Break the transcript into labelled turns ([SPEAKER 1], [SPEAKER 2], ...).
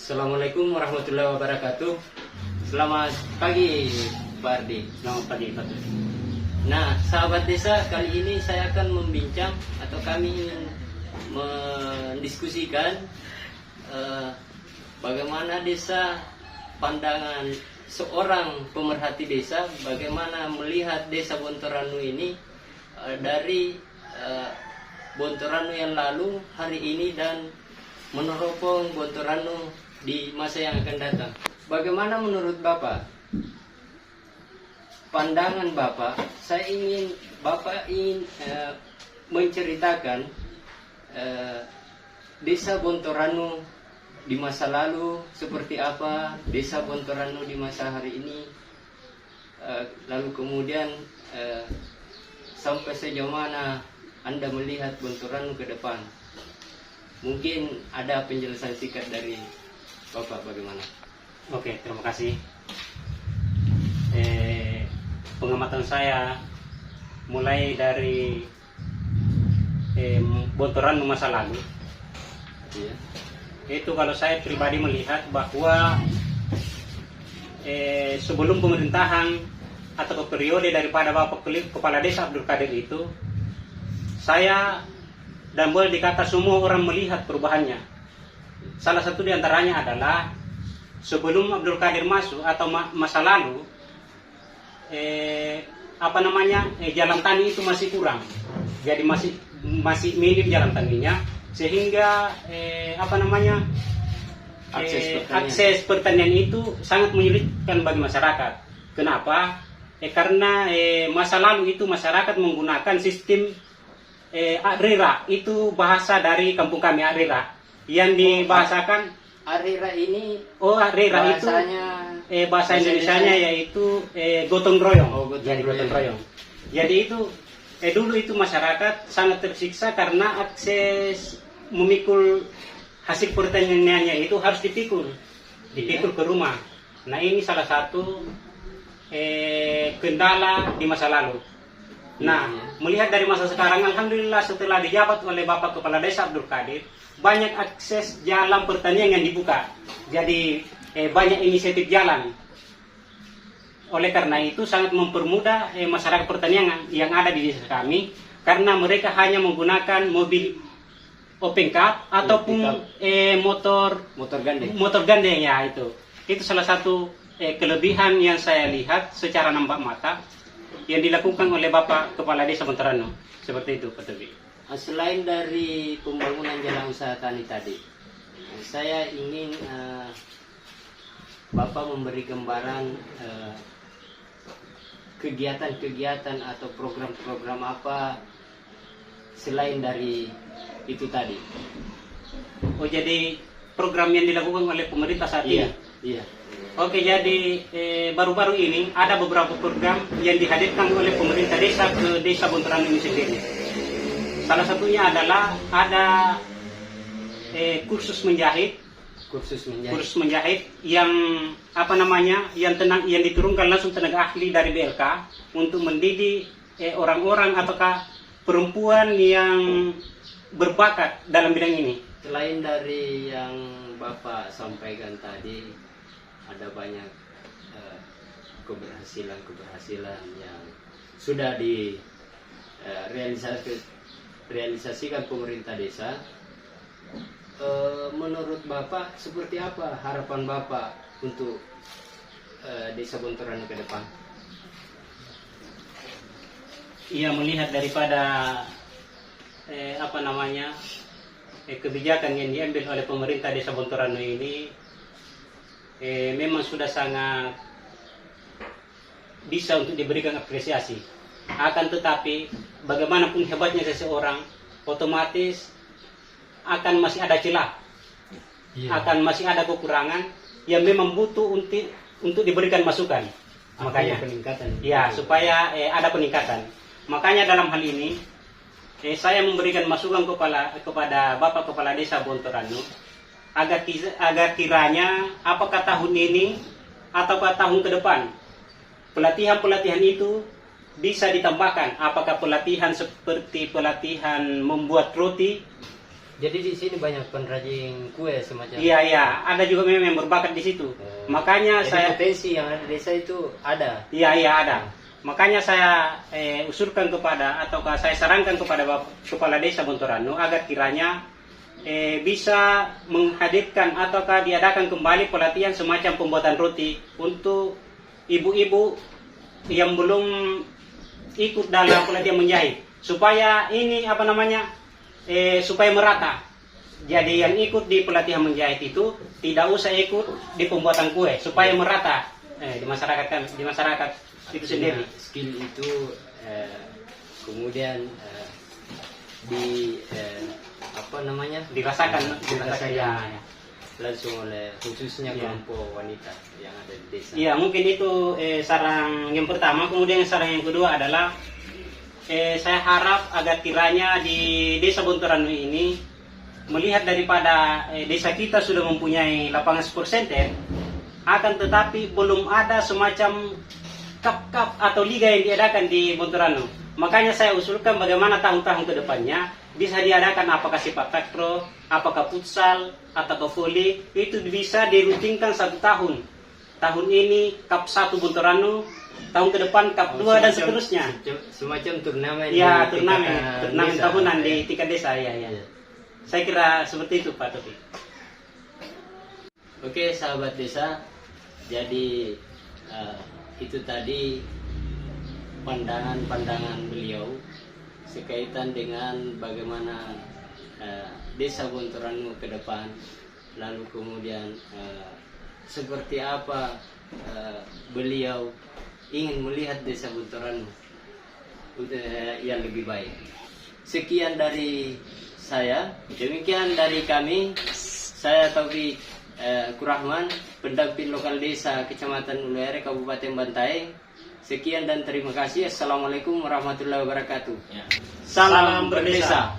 [SPEAKER 1] Assalamualaikum warahmatullahi wabarakatuh. Selamat pagi Pak Ardi.
[SPEAKER 2] Selamat pagi Pak.
[SPEAKER 1] Nah, sahabat desa, kali ini saya akan membincang atau kami ingin mendiskusikan bagaimana desa, pandangan seorang pemerhati desa, bagaimana melihat desa Bontoranu ini dari Bontoranu yang lalu, hari ini, dan meneropong Bontoranu di masa yang akan datang. Bagaimana menurut Bapak? Pandangan Bapak, Bapak ingin menceritakan desa Bontoranu di masa lalu seperti apa, desa Bontoranu di masa hari ini, lalu kemudian sampai sejauh mana Anda melihat Bontoranu ke depan. Mungkin ada penjelasan singkat dari Bapak, bagaimana?
[SPEAKER 2] Oke, terima kasih. Pengamatan saya mulai dari Bontoranu masa lalu.
[SPEAKER 1] Iya.
[SPEAKER 2] Itu kalau saya pribadi melihat bahwa sebelum pemerintahan atau periode daripada Bapak Kepala Desa Abdul Qadir itu, saya dan boleh dikata semua orang melihat perubahannya. Salah satu diantaranya adalah sebelum Abdul Qadir masuk atau masa lalu, jalan tani itu masih kurang, jadi masih minim jalan taninya, sehingga akses pertanian itu sangat menyulitkan bagi masyarakat. Kenapa? Karena masa lalu itu masyarakat menggunakan sistem Arira, itu bahasa dari kampung kami, Arira, yang dibahasakan.
[SPEAKER 1] Arira ini
[SPEAKER 2] Arira
[SPEAKER 1] bahasanya,
[SPEAKER 2] itu bahasa Indonesianya yaitu gotong royong.
[SPEAKER 1] Jadi gotong royong.
[SPEAKER 2] Jadi itu dulu itu masyarakat sangat tersiksa karena akses memikul hasil pertaniannya itu harus dipikul ke rumah. Nah, ini salah satu kendala di masa lalu. Nah, melihat dari masa sekarang, alhamdulillah setelah dijabat oleh Bapak Kepala Desa Abdul Qadir, banyak akses jalan pertanian yang dibuka. Jadi banyak inisiatif jalan. Oleh karena itu sangat mempermudah masyarakat pertanian yang ada di desa kami, karena mereka hanya menggunakan mobil open cab ataupun motor gandeng ya itu. Itu salah satu kelebihan yang saya lihat secara nampak mata yang dilakukan oleh Bapak Kepala Desa Bontoranu. Seperti itu, Pak Tobi.
[SPEAKER 1] Selain dari pembangunan jalan usaha tani tadi, saya ingin Bapak memberi gambaran kegiatan-kegiatan atau program-program apa selain dari itu tadi.
[SPEAKER 2] Oh, jadi program yang dilakukan oleh pemerintah saat ini?
[SPEAKER 1] Iya.
[SPEAKER 2] Oke, jadi baru-baru ini ada beberapa program yang dihadirkan oleh pemerintah desa ke desa Bontoranu ini sendiri. Salah satunya adalah ada kursus menjahit yang yang diturunkan langsung tenaga ahli dari BLK untuk mendidik orang-orang ataukah perempuan yang berbakat dalam bidang ini.
[SPEAKER 1] Selain dari yang Bapak sampaikan tadi, ada banyak keberhasilan yang sudah realisasikan pemerintah desa. Menurut Bapak, seperti apa harapan Bapak untuk desa Bontoranu ke depan?
[SPEAKER 2] Ia melihat daripada kebijakan yang diambil oleh pemerintah desa Bontoranu ini, memang sudah sangat bisa untuk diberikan apresiasi. Akan tetapi bagaimanapun hebatnya seseorang, otomatis akan masih ada celah, akan masih ada kekurangan yang memang butuh untuk diberikan masukan. Makanya
[SPEAKER 1] peningkatan.
[SPEAKER 2] Ya, supaya ada peningkatan. Makanya dalam hal ini saya memberikan masukan kepada Bapak Kepala Desa Bontoranu agar kiranya apakah tahun ini ataukah tahun ke depan pelatihan itu bisa ditambahkan, apakah pelatihan seperti pelatihan membuat roti
[SPEAKER 1] Jadi di sini banyak pengrajin kue semacam.
[SPEAKER 2] Iya, iya, ada juga memang yang berbakat di situ. Makanya
[SPEAKER 1] Jadi
[SPEAKER 2] saya
[SPEAKER 1] potensi yang ada di desa itu ada.
[SPEAKER 2] Iya, iya ada. Makanya saya usulkan kepada ataukah saya sarankan kepada Kepala Desa Bontoranu agar kiranya bisa menghadirkan ataukah diadakan kembali pelatihan semacam pembuatan roti untuk ibu-ibu yang belum ikut dalam pelatihan menjahit, supaya ini apa namanya supaya merata. Jadi yang ikut di pelatihan menjahit itu tidak usah ikut di pembuatan kue, supaya merata di masyarakat itu sendiri.
[SPEAKER 1] Skill itu kemudian di apa namanya
[SPEAKER 2] dirasakan ya.
[SPEAKER 1] Langsung oleh khususnya kelompok wanita yang ada di desa.
[SPEAKER 2] Iya, mungkin itu saran yang pertama. Kemudian saran yang kedua adalah saya harap agar kiranya di Desa Bontoranu ini, melihat daripada desa kita sudah mempunyai lapangan sport center, akan tetapi belum ada semacam cup atau liga yang diadakan di Bontoranu. Makanya saya usulkan bagaimana tahun-tahun ke depannya bisa diadakan, apakah sepak takraw, apakah futsal, atau voli, itu bisa dirutinkan 1 tahun. Tahun ini Cup 1 Bontoranu, tahun ke depan Cup 2 dan seterusnya.
[SPEAKER 1] Semacam turnamen.
[SPEAKER 2] Ya, turnamen tahunan di tingkat desa ya. Saya kira seperti itu Pak Topi.
[SPEAKER 1] Oke, sahabat desa. Jadi itu tadi pandangan-pandangan beliau sekaitan dengan bagaimana Desa Bontoranu ke depan, lalu kemudian seperti apa beliau ingin melihat Desa Bontoranu yang lebih baik. Sekian dari saya, demikian dari kami. Saya Taufik Kurahman, pendamping lokal desa Kecamatan Uluere, Kabupaten Bantaeng. Sekian dan terima kasih. Assalamualaikum warahmatullahi wabarakatuh.
[SPEAKER 2] Salam berdesa.